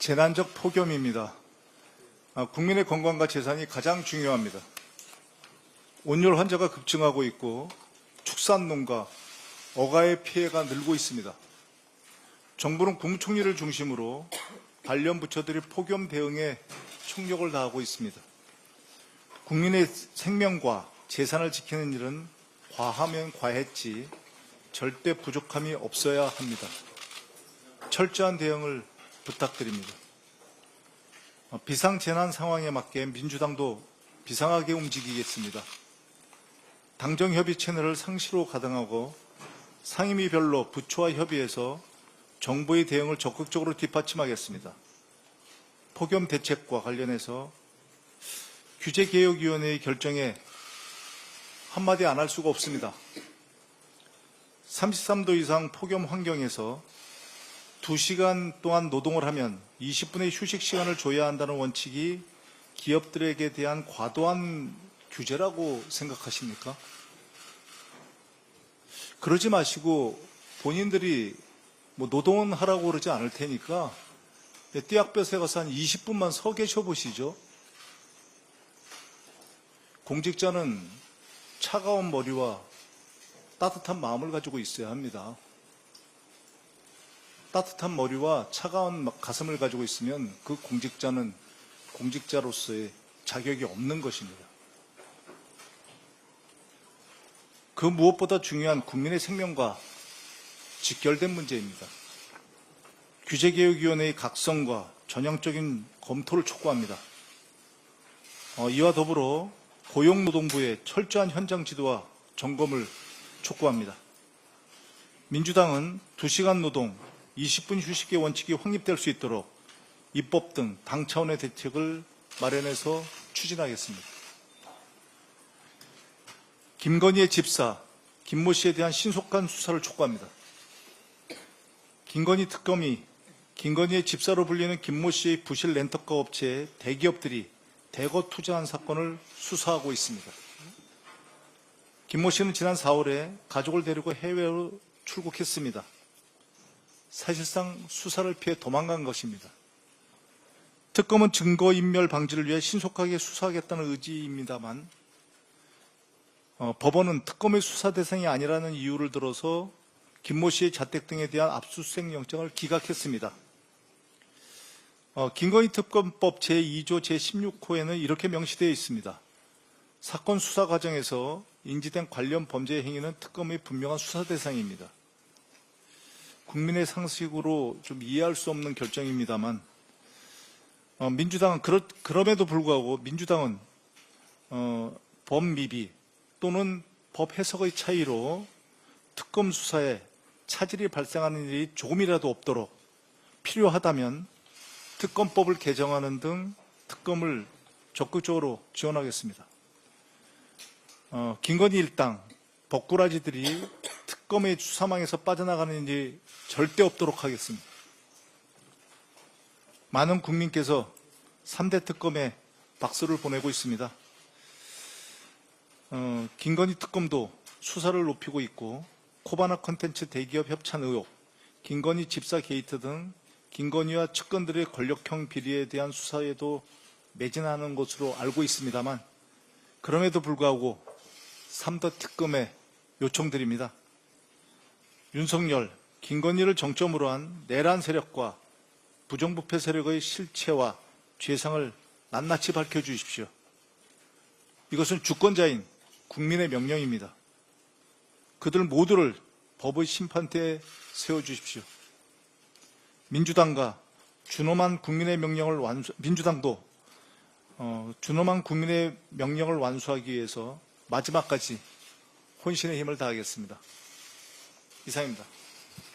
재난적 폭염입니다. 국민의 건강과 재산이 가장 중요합니다. 온열 환자가 급증하고 있고 축산농가, 어가의 피해가 늘고 있습니다. 정부는 국무총리를 중심으로 관련 부처들이 폭염 대응에 총력을 다하고 있습니다. 국민의 생명과 재산을 지키는 일은 과하면 과했지 절대 부족함이 없어야 합니다. 철저한 대응을 부탁드립니다. 비상재난 상황에 맞게 민주당도 비상하게 움직이겠습니다. 당정협의 채널을 상시로 가동하고 상임위별로 부처와 협의해서 정부의 대응을 적극적으로 뒷받침하겠습니다. 폭염 대책과 관련해서 규제개혁위원회의 결정에 한마디 안 할 수가 없습니다. 33도 이상 폭염 환경에서 2시간 동안 노동을 하면 20분의 휴식 시간을 줘야 한다는 원칙이 기업들에게 대한 과도한 규제라고 생각하십니까? 그러지 마시고 본인들이 노동은 하라고 그러지 않을 테니까 띠약볕에 가서 한 20분만 서 계셔 보시죠. 공직자는 차가운 머리와 따뜻한 마음을 가지고 있어야 합니다. 따뜻한 머리와 차가운 가슴을 가지고 있으면 그 공직자는 공직자로서의 자격이 없는 것입니다. 그 무엇보다 중요한 국민의 생명과 직결된 문제입니다. 규제개혁위원회의 각성과 전향적인 검토를 촉구합니다. 이와 더불어 고용노동부의 철저한 현장 지도와 점검을 촉구합니다. 민주당은 2시간 노동, 20분 휴식의 원칙이 확립될 수 있도록 입법 등 당 차원의 대책을 마련해서 추진하겠습니다. 김건희의 집사, 김모 씨에 대한 신속한 수사를 촉구합니다. 김건희 특검이 김건희의 집사로 불리는 김모 씨의 부실 렌터카 업체에 대기업들이 대거 투자한 사건을 수사하고 있습니다. 김모 씨는 지난 4월에 가족을 데리고 해외로 출국했습니다. 사실상 수사를 피해 도망간 것입니다. 특검은 증거인멸 방지를 위해 신속하게 수사하겠다는 의지입니다만 법원은 특검의 수사 대상이 아니라는 이유를 들어서 김모 씨의 자택 등에 대한 압수수색 영장을 기각했습니다. 김건희 특검법 제2조 제16호에는 이렇게 명시되어 있습니다. 사건 수사 과정에서 인지된 관련 범죄 행위는 특검의 분명한 수사 대상입니다. 국민의 상식으로 좀 이해할 수 없는 결정입니다만 민주당은 그럼에도 불구하고 민주당은 법 미비 또는 법 해석의 차이로 특검 수사에 차질이 발생하는 일이 조금이라도 없도록 필요하다면 특검법을 개정하는 등 특검을 적극적으로 지원하겠습니다. 김건희 일당, 법꾸라지들이 특검의 수사망에서 빠져나가는 일이 절대 없도록 하겠습니다. 많은 국민께서 3대 특검에 박수를 보내고 있습니다. 김건희 특검도 수사를 높이고 있고 코바나 콘텐츠 대기업 협찬 의혹, 김건희 집사 게이트 등 김건희와 측근들의 권력형 비리에 대한 수사에도 매진하는 것으로 알고 있습니다만 그럼에도 불구하고 3대 특검에 요청드립니다. 윤석열, 김건희를 정점으로 한 내란 세력과 부정부패 세력의 실체와 죄상을 낱낱이 밝혀주십시오. 이것은 주권자인 국민의 명령입니다. 그들 모두를 법의 심판대에 세워주십시오. 민주당과 준엄한 국민의 명령을 민주당도 준엄한 국민의 명령을 완수하기 위해서 마지막까지 혼신의 힘을 다하겠습니다. 이상입니다.